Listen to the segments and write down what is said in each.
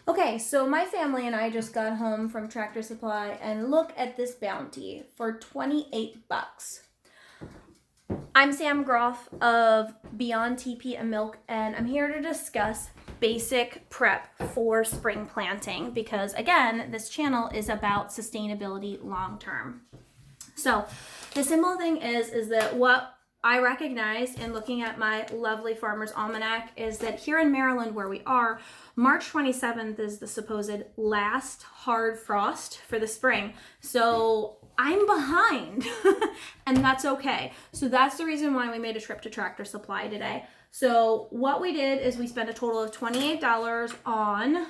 Okay, so my family and I just got home from Tractor Supply, and look at this bounty for 28 bucks. I'm Sam Groff of Beyond TP and Milk, and I'm here to discuss basic prep for spring planting because, again, this channel is about sustainability long term. So the simple thing is that what I recognize in looking at my lovely Farmer's Almanac is that here in Maryland, where we are, March 27th is the supposed last hard frost for the spring. So I'm behind and that's okay. So that's the reason why we made a trip to Tractor Supply today. So what we did is we spent a total of $28 on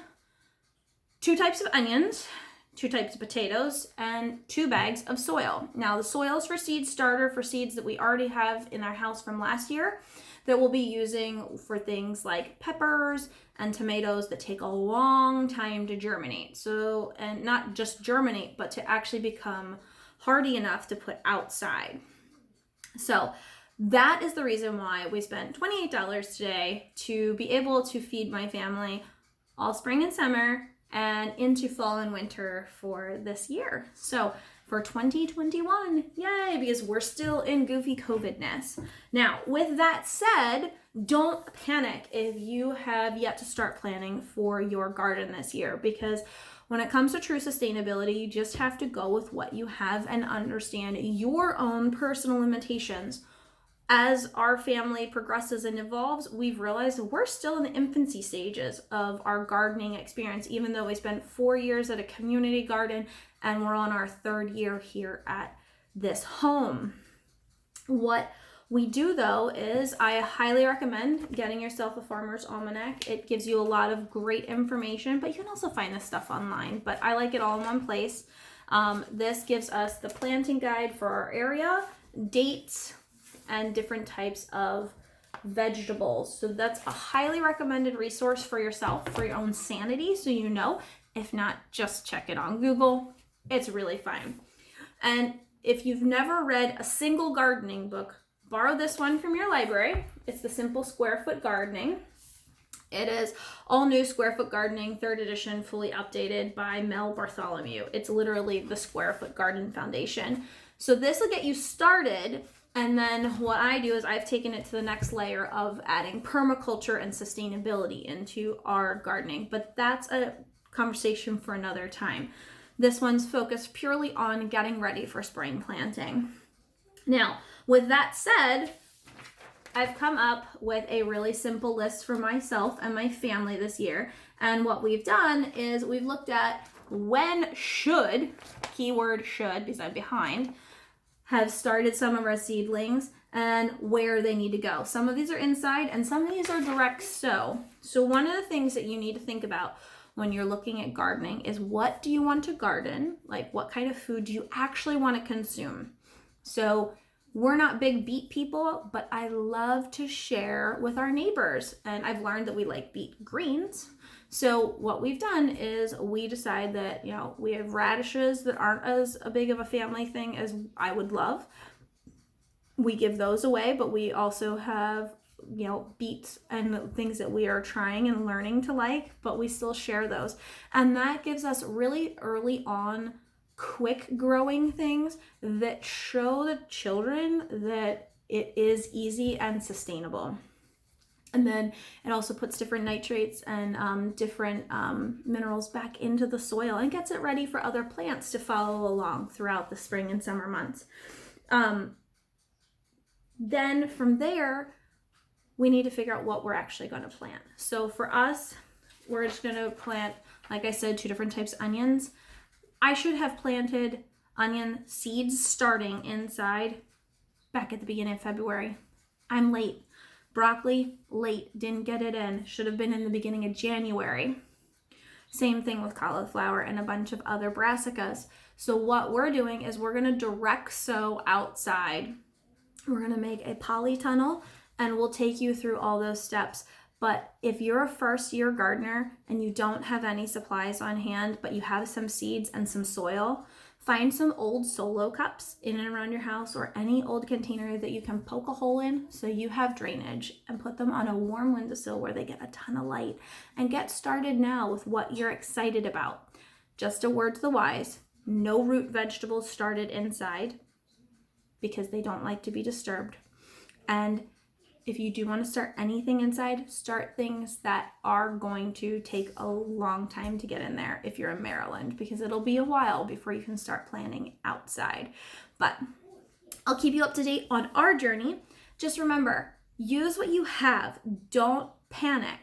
2 types of onions, 2 types of potatoes, and 2 bags of soil. Now the soil is for seed starter, for seeds that we already have in our house from last year that we'll be using for things like peppers and tomatoes that take a long time to germinate. So, and not just germinate, but to actually become hardy enough to put outside. So that is the reason why we spent $28 today to be able to feed my family all spring and summer and into fall and winter for this year. So for 2021, yay, because we're still in goofy COVID-ness. Now, with that said, don't panic if you have yet to start planning for your garden this year, because when it comes to true sustainability, you just have to go with what you have and understand your own personal limitations. As our family progresses and evolves, we've realized we're still in the infancy stages of our gardening experience, even though we spent 4 years at a community garden and we're on our 3rd year here at this home. What we do though is I highly recommend getting yourself a Farmer's Almanac. It gives you a lot of great information, but you can also find this stuff online, but I like it all in one place. This gives us the planting guide for our area, dates, and different types of vegetables. So that's a highly recommended resource for yourself, for your own sanity, so you know. If not, just check it on Google. It's really fine. And if you've never read a single gardening book, borrow this one from your library. It's The Simple Square Foot Gardening. It is all new Square Foot Gardening, 3rd edition, fully updated by Mel Bartholomew. It's literally the Square Foot Garden Foundation. So this will get you started. And then what I do is I've taken it to the next layer of adding permaculture and sustainability into our gardening. But that's a conversation for another time. This one's focused purely on getting ready for spring planting. Now, with that said, I've come up with a really simple list for myself and my family this year. And what we've done is we've looked at when should, keyword should because I'm behind, have started some of our seedlings and where they need to go. Some of these are inside and some of these are direct sow. So one of the things that you need to think about when you're looking at gardening is, what do you want to garden? Like, what kind of food do you actually want to consume? So we're not big beet people, but I love to share with our neighbors. And I've learned that we like beet greens. So what we've done is we decide that, we have radishes that aren't as big of a family thing as I would love. We give those away, but we also have, beets and things that we are trying and learning to like, but we still share those. And that gives us really early on quick growing things that show the children that it is easy and sustainable. And then it also puts different nitrates and different minerals back into the soil and gets it ready for other plants to follow along throughout the spring and summer months. Then from there, we need to figure out what we're actually going to plant. So for us, we're just going to plant, like I said, 2 different types of onions. I should have planted onion seeds starting inside back at the beginning of February. I'm late. Broccoli, late, didn't get it in. Should have been in the beginning of January. Same thing with cauliflower and a bunch of other brassicas. So what we're doing is we're going to direct sow outside. We're going to make a polytunnel, and we'll take you through all those steps. But if you're a first-year gardener and you don't have any supplies on hand, but you have some seeds and some soil, find some old Solo cups in and around your house or any old container that you can poke a hole in so you have drainage, and put them on a warm windowsill where they get a ton of light, and get started now with what you're excited about. Just a word to the wise, no root vegetables started inside because they don't like to be disturbed. And if you do want to start anything inside, start things that are going to take a long time to get in there if you're in Maryland, because it'll be a while before you can start planting outside. But I'll keep you up to date on our journey. Just remember, use what you have. Don't panic.